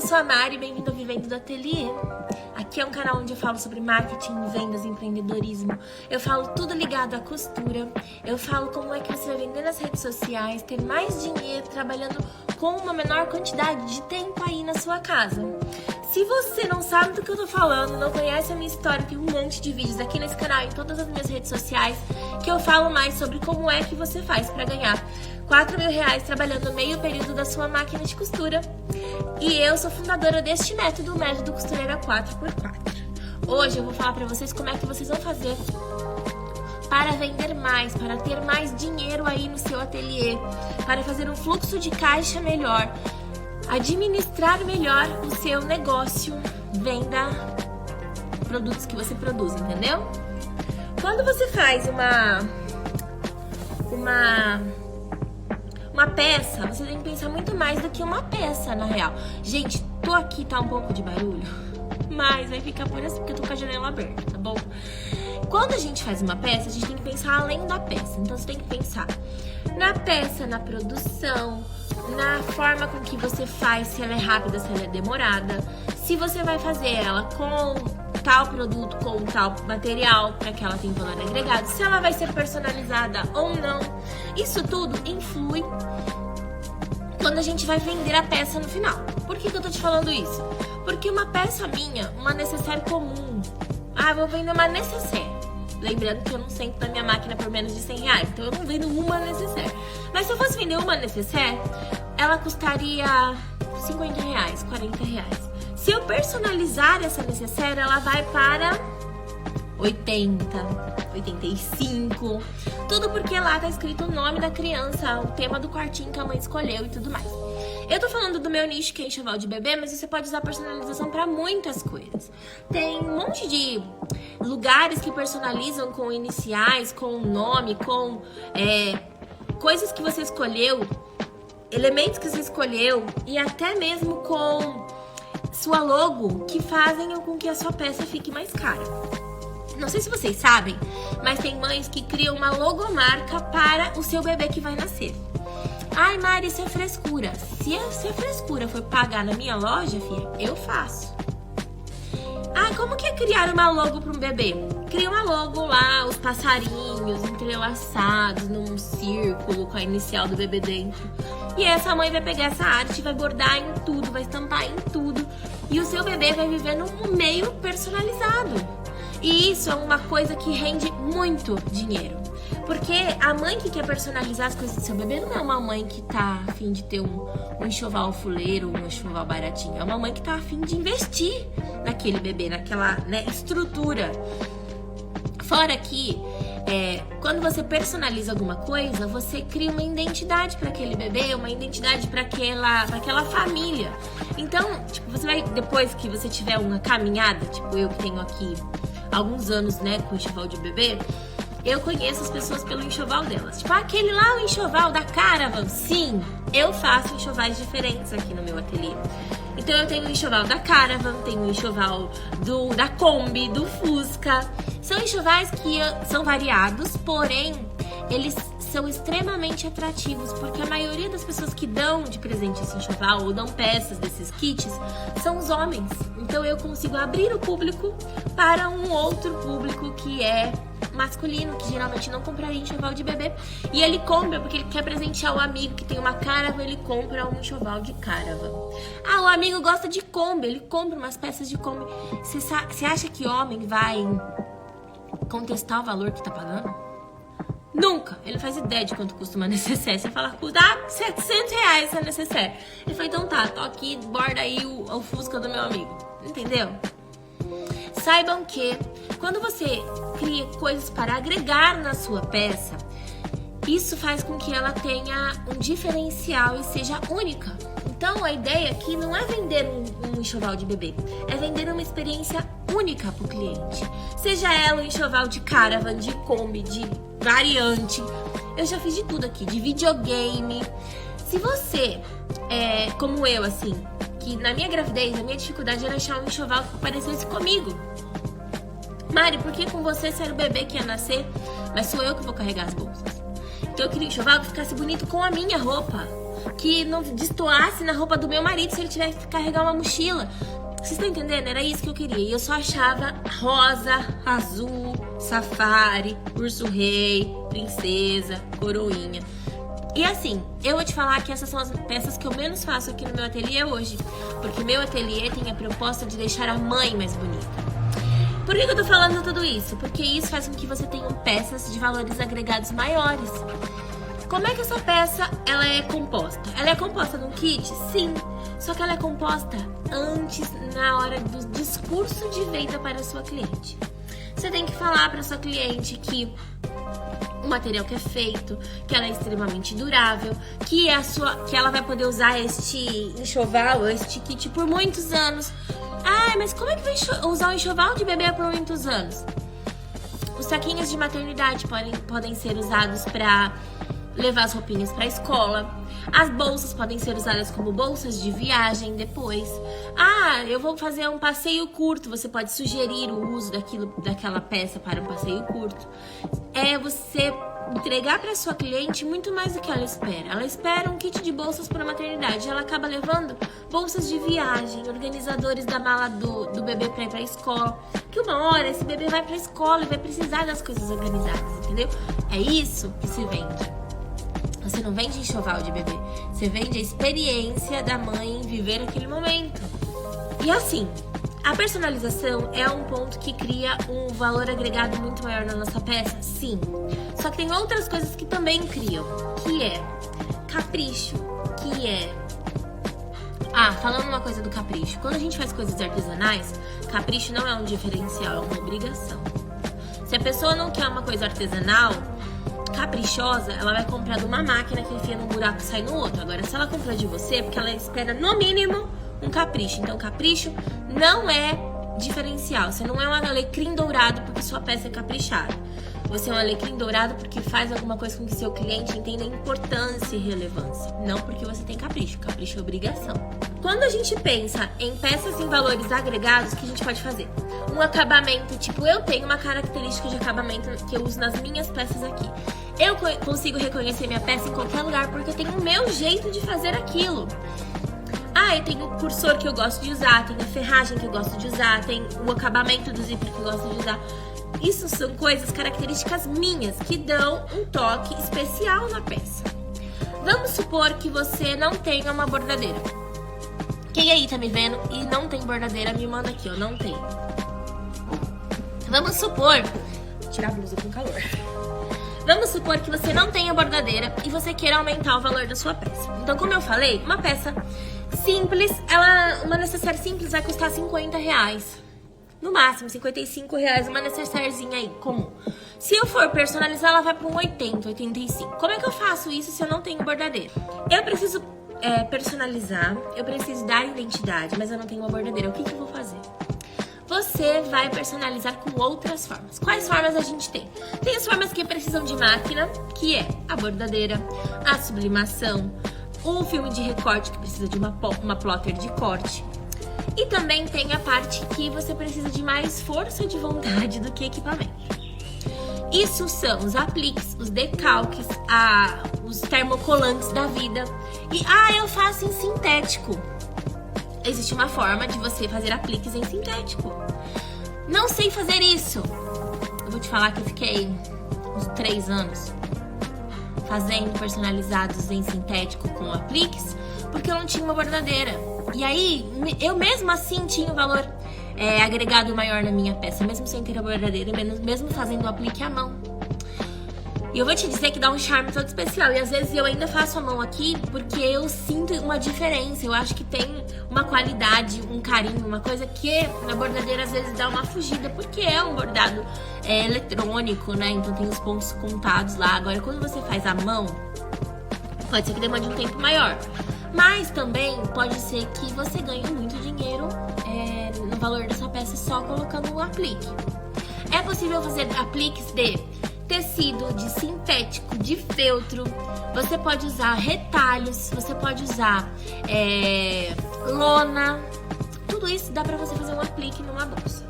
sou a Mari, bem-vindo ao Vivendo do Ateliê. Aqui é um canal onde eu falo sobre marketing, vendas, empreendedorismo. Eu falo tudo ligado à costura. Eu falo como é que você vai vender nas redes sociais, ter mais dinheiro trabalhando com uma menor quantidade de tempo aí na sua casa. Se você não sabe do que eu tô falando, não conhece a minha história, tem um monte de vídeos aqui nesse canal e em todas as minhas redes sociais que eu falo mais sobre como é que você faz para ganhar R$4.000 trabalhando meio período da sua máquina de costura. E eu sou fundadora deste método, o método Costureira 4x4. Hoje eu vou falar para vocês como é que vocês vão fazer para vender mais, para ter mais dinheiro aí no seu ateliê, para fazer um fluxo de caixa melhor, administrar melhor o seu negócio, venda produtos que você produz, entendeu? Quando você faz uma peça, você tem que pensar muito mais do que uma peça, na real. Gente, tô aqui, tá um pouco de barulho, mas vai ficar por assim, porque eu tô com a janela aberta, tá bom? Quando a gente faz uma peça, a gente tem que pensar além da peça. Então, você tem que pensar na peça, na produção, na forma com que você faz, se ela é rápida, se ela é demorada, se você vai fazer ela com tal produto, com tal material, para que ela tenha valor agregado, se ela vai ser personalizada ou não. Isso tudo influi quando a gente vai vender a peça no final. Por que eu tô te falando isso? Porque uma peça minha, uma necessaire comum, vou vender uma necessaire. Lembrando que eu não sento na minha máquina por menos de R$100, então eu não vendo uma necessaire. Mas se eu fosse vender uma necessaire, ela custaria R$50, R$40. Se eu personalizar essa necessaire, ela vai para 80, 85. Tudo porque lá tá escrito o nome da criança, o tema do quartinho que a mãe escolheu e tudo mais. Eu tô falando do meu nicho, que é enxoval de bebê, mas você pode usar personalização para muitas coisas. Tem um monte de lugares que personalizam com iniciais, com nome, com coisas que você escolheu, elementos que você escolheu e até mesmo com sua logo, que fazem com que a sua peça fique mais cara. Não sei se vocês sabem, mas tem mães que criam uma logomarca para o seu bebê que vai nascer. Ai, Mari, isso é frescura. Se a frescura for pagar na minha loja, filha, eu faço. Como que é criar uma logo para um bebê? Cria uma logo lá, os passarinhos entrelaçados num círculo com a inicial do bebê dentro. E essa mãe vai pegar essa arte, vai bordar em tudo, vai estampar em tudo. E o seu bebê vai viver num meio personalizado. E isso é uma coisa que rende muito dinheiro. Porque a mãe que quer personalizar as coisas do seu bebê não é uma mãe que tá a fim de ter um enxoval fuleiro, um enxoval baratinho. É uma mãe que tá a fim de investir naquele bebê, naquela estrutura. Fora que, quando você personaliza alguma coisa, você cria uma identidade para aquele bebê, uma identidade para aquela família. Então, você vai, depois que você tiver uma caminhada, eu que tenho aqui alguns anos, com enxoval de bebê, eu conheço as pessoas pelo enxoval delas. Aquele lá, o enxoval da Caravan. Sim, eu faço enxovais diferentes aqui no meu ateliê. Então eu tenho o enxoval da Caravan, tenho o enxoval da Kombi, do Fusca. São enxovais que são variados, porém eles são extremamente atrativos, porque a maioria das pessoas que dão de presente esse enxoval ou dão peças desses kits são os homens. Então eu consigo abrir o público para um outro público que é masculino, que geralmente não compraria enxoval de bebê, e ele compra porque ele quer presentear o amigo que tem uma Caravan, ele compra um enxoval de Caravan. O amigo gosta de Kombi, ele compra umas peças de Kombi. Você acha que homem vai contestar o valor que tá pagando? Nunca! Ele faz ideia de quanto custa uma necessaire. Você fala, custa R$700 essa necessaire. Ele fala, então tá, tô aqui, borda aí o Fusca do meu amigo. Entendeu? Saibam que quando você cria coisas para agregar na sua peça, isso faz com que ela tenha um diferencial e seja única. Então a ideia aqui não é vender um enxoval de bebê, é vender uma experiência única para o cliente. Seja ela um enxoval de Caravan, de Kombi, de variante. Eu já fiz de tudo aqui, de videogame. Se você como eu, assim, que na minha gravidez, a minha dificuldade era achar um enxoval que parecesse comigo. Mari, por que com você, se era o bebê que ia nascer, mas sou eu que vou carregar as bolsas? Então eu queria um enxoval que ficasse bonito com a minha roupa. que não destoasse na roupa do meu marido se ele tivesse que carregar uma mochila. Vocês estão entendendo? Era isso que eu queria. E eu só achava rosa, azul, safari, urso rei, princesa, coroinha. E assim, eu vou te falar que essas são as peças que eu menos faço aqui no meu ateliê hoje. Porque meu ateliê tem a proposta de deixar a mãe mais bonita. Por que eu tô falando tudo isso? Porque isso faz com que você tenha peças de valores agregados maiores. Como é que essa peça ela é composta? Ela é composta num kit? Sim. Só que ela é composta antes, na hora do discurso de venda para a sua cliente. Você tem que falar para a sua cliente que o material que é feito, que ela é extremamente durável, que ela vai poder usar este enxoval, este kit por muitos anos. Ah, mas como é que vai usar um enxoval de bebê por muitos anos? Os saquinhos de maternidade podem ser usados para levar as roupinhas para a escola. As bolsas podem ser usadas como bolsas de viagem depois. Ah, eu vou fazer um passeio curto. Você pode sugerir o uso daquela peça para um passeio curto. É você entregar para sua cliente muito mais do que ela espera. Ela espera um kit de bolsas para a maternidade. Ela acaba levando bolsas de viagem, organizadores da mala do bebê para ir para a escola. Que uma hora esse bebê vai para a escola e vai precisar das coisas organizadas, entendeu? É isso que se vende. Você não vende enxoval de bebê, você vende a experiência da mãe em viver aquele momento. E assim, a personalização é um ponto que cria um valor agregado muito maior na nossa peça, sim. Só que tem outras coisas que também criam, que é capricho, que é... Ah, falando uma coisa do capricho, quando a gente faz coisas artesanais, capricho não é um diferencial, é uma obrigação. Se a pessoa não quer uma coisa artesanal, caprichosa, ela vai comprar de uma máquina que enfia num buraco e sai no outro. Agora, se ela comprar de você, é porque ela espera, no mínimo, um capricho. Então, capricho não é diferencial. Você não é um alecrim dourado porque sua peça é caprichada. Você é um alecrim dourado porque faz alguma coisa com que seu cliente entenda a importância e relevância. Não porque você tem capricho. Capricho é obrigação. Quando a gente pensa em peças em valores agregados, o que a gente pode fazer? Um acabamento, tipo, eu tenho uma característica de acabamento que eu uso nas minhas peças aqui. Eu consigo reconhecer minha peça em qualquer lugar porque eu tenho o meu jeito de fazer aquilo. Ah, eu tenho o cursor que eu gosto de usar, tem a ferragem que eu gosto de usar, tem o acabamento do zíper que eu gosto de usar. Isso são coisas, características minhas, que dão um toque especial na peça. Vamos supor que você não tenha uma bordadeira. Quem aí tá me vendo e não tem bordadeira, me manda aqui, ó, não tem. Vamos supor... Vou tirar a blusa com calor. Vamos supor que você não tenha bordadeira e você queira aumentar o valor da sua peça. Então, como eu falei, uma peça simples, uma necessaire simples vai custar R$50. No máximo, R$55, uma necessairezinha aí, comum. Se eu for personalizar, ela vai para um 80, 85. Como é que eu faço isso se eu não tenho bordadeira? Eu preciso personalizar, eu preciso dar identidade, mas eu não tenho uma bordadeira. O que eu vou fazer? Você vai personalizar com outras formas. Quais formas a gente tem? Tem as formas que precisam de máquina, que é a bordadeira, a sublimação, o filme de recorte que precisa de uma plotter de corte. E também tem a parte que você precisa de mais força de vontade do que equipamento. Isso são os apliques, os decalques, os termocolantes da vida. E, eu faço em sintético. Existe uma forma de você fazer apliques em sintético. Não sei fazer isso. Eu vou te falar que eu fiquei uns 3 anos fazendo personalizados em sintético com apliques, porque eu não tinha uma bordadeira. E aí, eu mesmo assim tinha um valor agregado maior na minha peça, mesmo sem ter a bordadeira, mesmo fazendo o aplique à mão. E eu vou te dizer que dá um charme todo especial. E às vezes eu ainda faço a mão aqui porque eu sinto uma diferença. Eu acho que tem uma qualidade, um carinho, uma coisa que na bordadeira às vezes dá uma fugida, porque é um bordado eletrônico, né? Então tem os pontos contados lá. Agora, quando você faz à mão, pode ser que demande um tempo maior. Mas também pode ser que você ganhe muito dinheiro no valor dessa peça só colocando um aplique. É possível fazer apliques de tecido, de sintético, de feltro. Você pode usar retalhos, você pode usar lona. Tudo isso dá pra você fazer um aplique numa bolsa.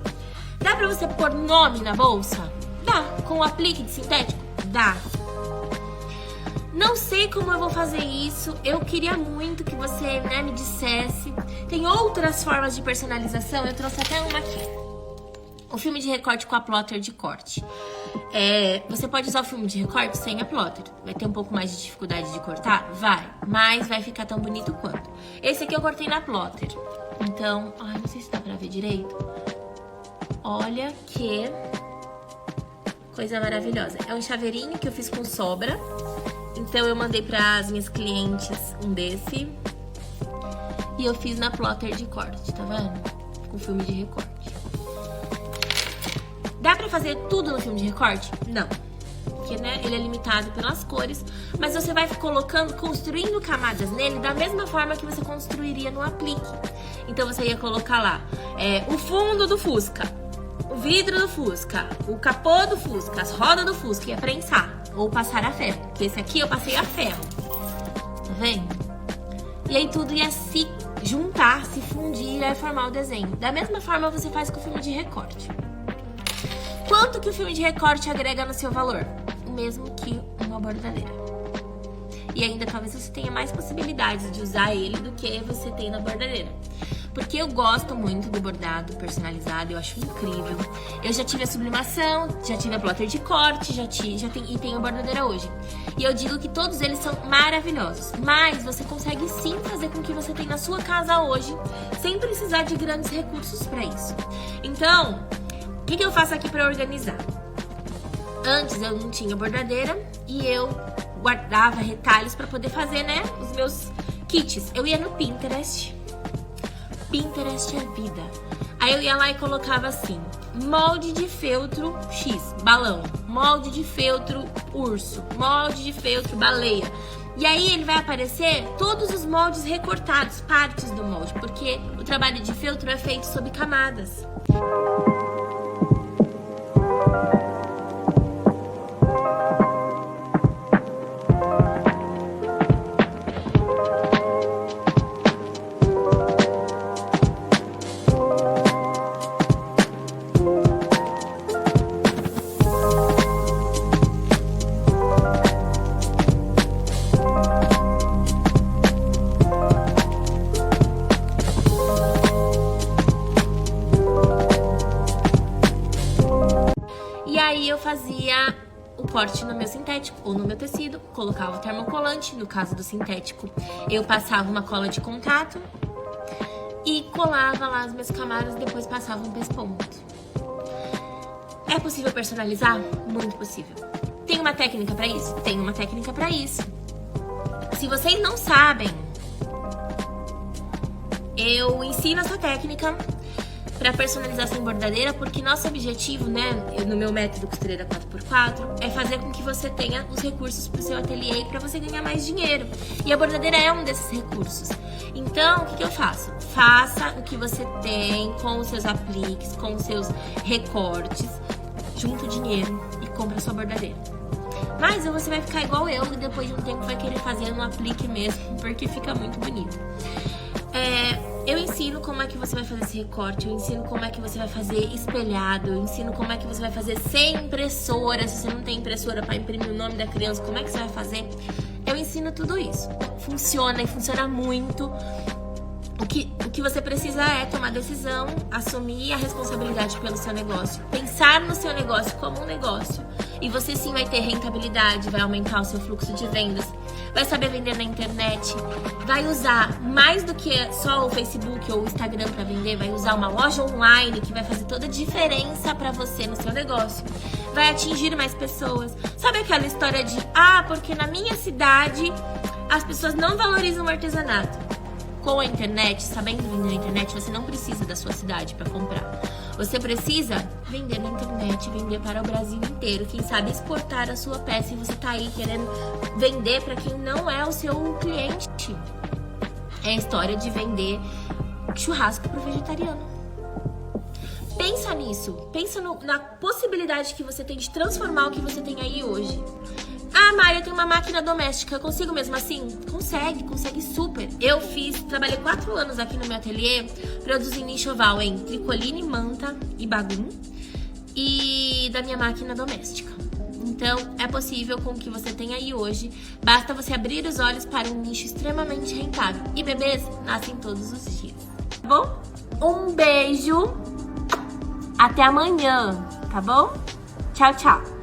Dá pra você pôr nome na bolsa? Dá. Com o aplique de sintético? Dá. Não sei como eu vou fazer isso. Eu queria muito que você, né, me dissesse. Tem outras formas de personalização. Eu trouxe até uma aqui. O filme de recorte com a plotter de corte. Você pode usar o filme de recorte sem a plotter. Vai ter um pouco mais de dificuldade de cortar? Vai. Mas vai ficar tão bonito quanto. Esse aqui eu cortei na plotter. Então, ai, não sei se dá pra ver direito. Olha que coisa maravilhosa. É um chaveirinho que eu fiz com sobra. Então eu mandei para as minhas clientes um desse. E eu fiz na plotter de corte, tá vendo? Com filme de recorte. Dá pra fazer tudo no filme de recorte? Não. Porque, né, ele é limitado pelas cores. Mas você vai colocando, construindo camadas nele da mesma forma que você construiria no aplique. Então você ia colocar lá o fundo do Fusca, o vidro do Fusca, o capô do Fusca, as rodas do Fusca. Ia prensar ou passar a ferro. Porque esse aqui eu passei a ferro. Tá vendo? E aí tudo ia se juntar, se fundir, ia formar o desenho. Da mesma forma você faz com o filme de recorte. Quanto que o filme de recorte agrega no seu valor? O mesmo que uma bordadeira. E ainda talvez você tenha mais possibilidades de usar ele do que você tem na bordadeira. Porque eu gosto muito do bordado personalizado, eu acho incrível. Eu já tive a sublimação, já tive a plotter de corte, e tenho a bordadeira hoje. E eu digo que todos eles são maravilhosos. Mas você consegue sim fazer com o que você tem na sua casa hoje, sem precisar de grandes recursos para isso. Então, o que eu faço aqui para organizar? Antes eu não tinha bordadeira e eu guardava retalhos para poder fazer, né, os meus kits. Eu ia no Pinterest. Pinterest é vida. Aí eu ia lá e colocava assim: molde de feltro X, balão. Molde de feltro urso. Molde de feltro baleia. E aí ele vai aparecer todos os moldes recortados, partes do molde, porque o trabalho de feltro é feito sob camadas. E aí eu fazia o corte no meu sintético ou no meu tecido, colocava o termocolante, no caso do sintético eu passava uma cola de contato e colava lá as minhas camadas, depois passava um pesponto. É possível personalizar? Muito possível. Tem uma técnica pra isso? Tem uma técnica pra isso. Se vocês não sabem, eu ensino essa técnica para personalização em bordadeira, porque nosso objetivo, né, no meu método costureira 4x4, é fazer com que você tenha os recursos para o seu ateliê e para você ganhar mais dinheiro. E a bordadeira é um desses recursos. Então, o que eu faço? Faça o que você tem com os seus apliques, com os seus recortes, junta o dinheiro e compra a sua bordadeira. Mas você vai ficar igual eu e depois de um tempo vai querer fazer no aplique mesmo, porque fica muito bonito. Eu ensino como é que você vai fazer esse recorte, eu ensino como é que você vai fazer espelhado, eu ensino como é que você vai fazer sem impressora, se você não tem impressora para imprimir o nome da criança, como é que você vai fazer? Eu ensino tudo isso. Funciona e funciona muito. O que você precisa é tomar decisão, assumir a responsabilidade pelo seu negócio, pensar no seu negócio como um negócio. E você sim vai ter rentabilidade, vai aumentar o seu fluxo de vendas, vai saber vender na internet, vai usar mais do que só o Facebook ou o Instagram para vender, vai usar uma loja online que vai fazer toda a diferença para você no seu negócio, vai atingir mais pessoas. Sabe aquela história de, porque na minha cidade as pessoas não valorizam o artesanato? Com a internet, sabendo vender na internet, você não precisa da sua cidade para comprar. Você precisa vender na internet, vender para o Brasil inteiro. Quem sabe exportar a sua peça e você tá aí querendo vender para quem não é o seu cliente. É a história de vender churrasco pro vegetariano. Pensa nisso. Pensa na possibilidade que você tem de transformar o que você tem aí hoje. Mari, eu tenho uma máquina doméstica, eu consigo mesmo assim? Consegue super. Eu trabalhei 4 anos aqui no meu ateliê, produzindo enxoval em tricoline, manta e bagum, e da minha máquina doméstica. Então, é possível com o que você tem aí hoje. Basta você abrir os olhos para um nicho extremamente rentável. E bebês nascem todos os dias, tá bom? Um beijo. Até amanhã, tá bom? Tchau, tchau.